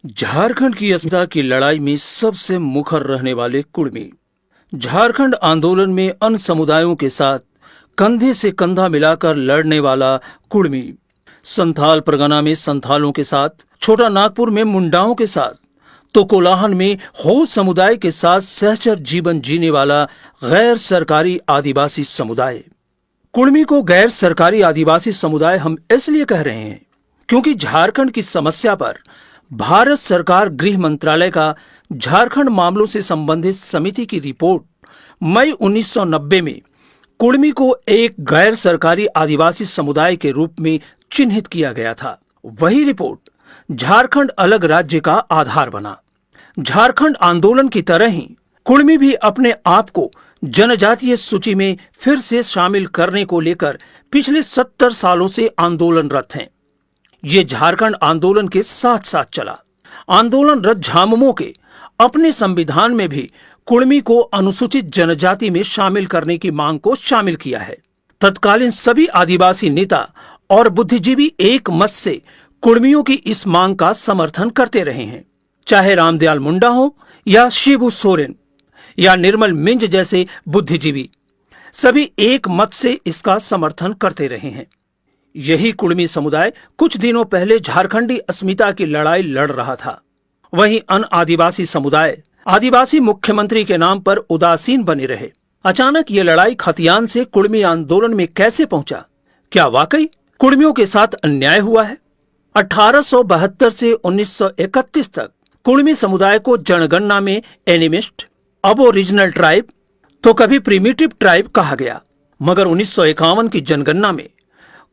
झारखंड की अस्मिता की लड़ाई में सबसे मुखर रहने वाले कुर्मी। झारखंड आंदोलन में अन्य समुदायों के साथ कंधे से कंधा मिलाकर लड़ने वाला कुर्मी। संथाल परगना में संथालों के साथ, छोटा नागपुर में मुंडाओं के साथ, तो कोलाहन में हो समुदाय के साथ सहचर जीवन जीने वाला गैर सरकारी आदिवासी समुदाय। कुर्मी को गैर सरकारी आदिवासी समुदाय हम इसलिए कह रहे हैं क्योंकि झारखंड की समस्या पर भारत सरकार गृह मंत्रालय का झारखंड मामलों से संबंधित समिति की रिपोर्ट मई 1990 में कुर्मी को एक गैर सरकारी आदिवासी समुदाय के रूप में चिन्हित किया गया था। वही रिपोर्ट झारखंड अलग राज्य का आधार बना। झारखंड आंदोलन की तरह ही कुर्मी भी अपने आप को जनजातीय सूची में फिर से शामिल करने को लेकर पिछले 70 सालों से आंदोलनरत हैं। ये झारखंड आंदोलन के साथ साथ चला। आंदोलनरत झामुमो के अपने संविधान में भी कुर्मी को अनुसूचित जनजाति में शामिल करने की मांग को शामिल किया है। तत्कालीन सभी आदिवासी नेता और बुद्धिजीवी एक मत से कुर्मियों की इस मांग का समर्थन करते रहे हैं, चाहे रामदयाल मुंडा हो या शिबू सोरेन या निर्मल मिंज जैसे बुद्धिजीवी, सभी एक मत से इसका समर्थन करते रहे हैं। यही कुर्मी समुदाय कुछ दिनों पहले झारखंडी अस्मिता की लड़ाई लड़ रहा था। वहीं अन्य आदिवासी समुदाय आदिवासी मुख्यमंत्री के नाम पर उदासीन बने रहे। अचानक ये लड़ाई खतियान से कुर्मी आंदोलन में कैसे पहुंचा? क्या वाकई कुर्मियों के साथ अन्याय हुआ है? 1872 से 1931 तक कुर्मी समुदाय को जनगणना में एनिमिस्ट, अबोरिजिनल ट्राइब तो कभी प्रिमिटिव ट्राइब कहा गया, मगर 1951 की जनगणना में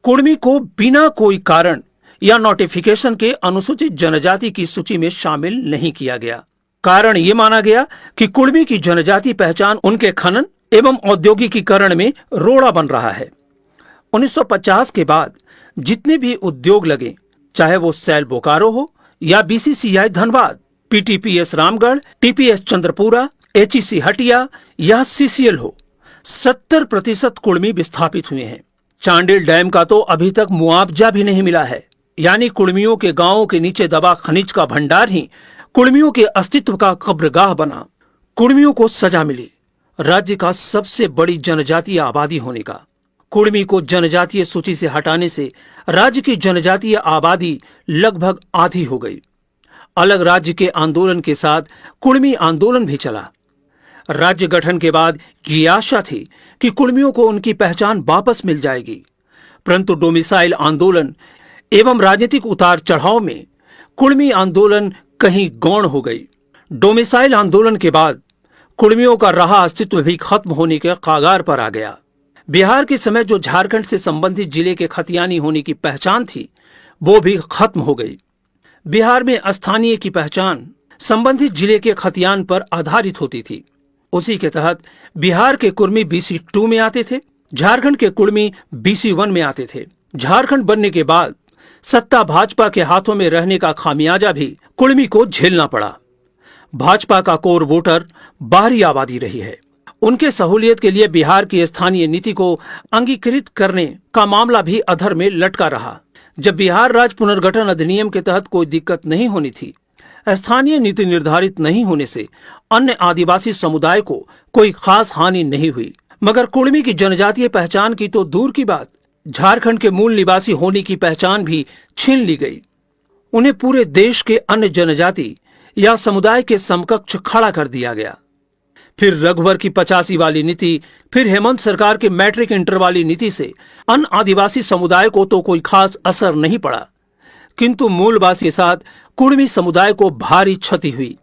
कुर्मी को बिना कोई कारण या नोटिफिकेशन के अनुसूचित जनजाति की सूची में शामिल नहीं किया गया। कारण ये माना गया कि कुर्मी की जनजाति पहचान उनके खनन एवं औद्योगिकीकरण में रोड़ा बन रहा है। 1950 के बाद जितने भी उद्योग लगे, चाहे वो सेल बोकारो हो या BCCI Dhanbad, PTPS Ramgarh, TPS Chandrapura, HEC Hatia या सीसीएल हो, 70% कुर्मी विस्थापित हुए हैं। चांडिल डैम का तो अभी तक मुआवजा भी नहीं मिला है। यानी कुर्मियों के गांवों के नीचे दबा खनिज का भंडार ही कुर्मियों के अस्तित्व का कब्रगाह बना। कुर्मियों को सजा मिली राज्य का सबसे बड़ी जनजातीय आबादी होने का। कुर्मी को जनजातीय सूची से हटाने से राज्य की जनजातीय आबादी लगभग आधी हो गई। अलग राज्य के आंदोलन के साथ कुर्मी आंदोलन भी चला। राज्य गठन के बाद ये आशा थी कि कुर्मियों को उनकी पहचान वापस मिल जाएगी, परंतु डोमिसाइल आंदोलन एवं राजनीतिक उतार चढ़ाव में कुर्मी आंदोलन कहीं गौण हो गई। डोमिसाइल आंदोलन के बाद कुर्मियों का रहा अस्तित्व भी खत्म होने के कगार पर आ गया। बिहार के समय जो झारखंड से संबंधित जिले के खतियानी होने की पहचान थी, वो भी खत्म हो गई। बिहार में स्थानीय की पहचान संबंधित जिले के खतियान पर आधारित होती थी। उसी के तहत बिहार के कुर्मी BC 2 में आते थे, झारखंड के कुर्मी BC 1 में आते थे। झारखंड बनने के बाद सत्ता भाजपा के हाथों में रहने का खामियाजा भी कुर्मी को झेलना पड़ा। भाजपा का कोर वोटर बाहरी आबादी रही है। उनके सहूलियत के लिए बिहार की स्थानीय नीति को अंगीकृत करने का मामला भी अधर में लटका रहा। जब बिहार राज्य पुनर्गठन अधिनियम के तहत कोई दिक्कत नहीं होनी थी, स्थानीय नीति निर्धारित नहीं होने से अन्य आदिवासी समुदाय को कोई खास हानि नहीं हुई, मगर कुर्मी की जनजातीय पहचान की तो दूर की बात, झारखंड के मूल निवासी होने की पहचान भी छीन ली गई। उन्हें पूरे देश के अन्य जनजाति या समुदाय के समकक्ष खड़ा कर दिया गया। फिर रघुवर की 85 वाली नीति, फिर हेमंत सरकार के मैट्रिक इंटर वाली नीति से अन्य आदिवासी समुदाय को तो कोई खास असर नहीं पड़ा, किंतु मूलवासी के साथ कुर्मी समुदाय को भारी क्षति हुई।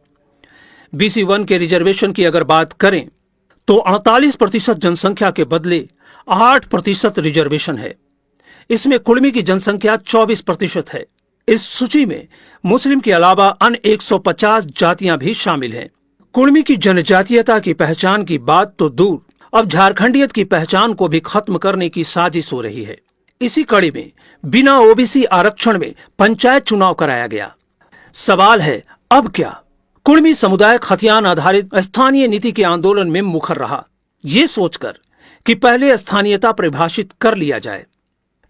BC 1 के रिजर्वेशन की अगर बात करें तो 48% जनसंख्या के बदले 8% रिजर्वेशन है। इसमें कुर्मी की जनसंख्या 24% है। इस सूची में मुस्लिम के अलावा अन्य 150 जातियां भी शामिल हैं। कुर्मी की जनजातीयता की पहचान की बात तो दूर, अब झारखंडियत की पहचान को भी खत्म करने की साजिश हो रही है। इसी कड़ी में बिना OBC आरक्षण में पंचायत चुनाव कराया गया। सवाल है, अब क्या? कुर्मी समुदाय खतियान आधारित स्थानीय नीति के आंदोलन में मुखर रहा, ये सोचकर कि पहले स्थानीयता परिभाषित कर लिया जाए,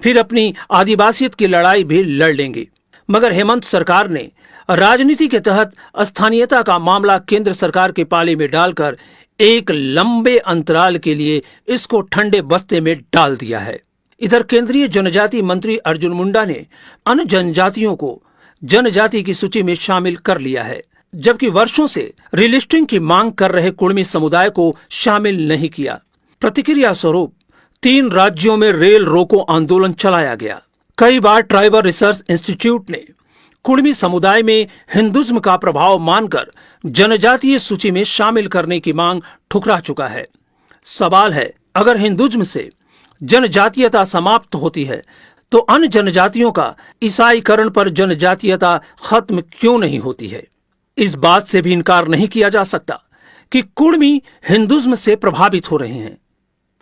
फिर अपनी आदिवासियत की लड़ाई भी लड़ लेंगे। मगर हेमंत सरकार ने राजनीति के तहत स्थानीयता का मामला केंद्र सरकार के पाले में डालकर एक लंबे अंतराल के लिए इसको ठंडे बस्ते में डाल दिया है। इधर केंद्रीय जनजाति मंत्री अर्जुन मुंडा ने अन्य जनजातियों को जनजाति की सूची में शामिल कर लिया है, जबकि वर्षों से रीलिस्टिंग की मांग कर रहे कुड़मी समुदाय को शामिल नहीं किया। प्रतिक्रिया स्वरूप 3 राज्यों में रेल रोको आंदोलन चलाया गया। कई बार ट्राइबल रिसर्च इंस्टीट्यूट ने कुड़मी समुदाय में हिंदुज्म का प्रभाव मानकर जनजातीय सूची में शामिल करने की मांग ठुकरा चुका है। सवाल है, अगर हिंदुज्म से जनजातीयता समाप्त होती है तो अन्य जनजातियों का ईसाईकरण पर जनजातीयता खत्म क्यों नहीं होती है? इस बात से भी इनकार नहीं किया जा सकता कि कुड़मी हिंदुज्म से प्रभावित हो रहे हैं,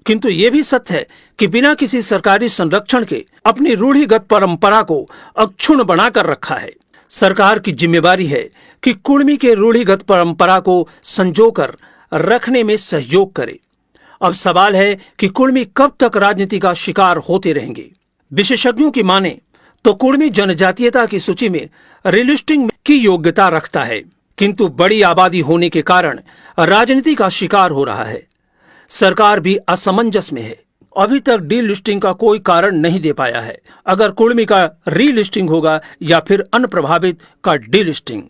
किंतु यह भी सत्य है कि बिना किसी सरकारी संरक्षण के अपनी रूढ़िगत परंपरा को अक्षुण्ण बनाकर रखा है। सरकार की जिम्मेवारी है कि कुड़मी के रूढ़िगत परंपरा को संजोकर रखने में सहयोग करे। अब सवाल है कि कुड़मी कब तक राजनीति का शिकार होते रहेंगे। विशेषज्ञों की माने तो कुड़मी जनजातीयता की सूची में रीलिस्टिंग की योग्यता रखता है, किंतु बड़ी आबादी होने के कारण राजनीति का शिकार हो रहा है। सरकार भी असमंजस में है, अभी तक डीलिस्टिंग का कोई कारण नहीं दे पाया है। अगर कुड़मी का रीलिस्टिंग होगा या फिर अन्य प्रभावित का डीलिस्टिंग।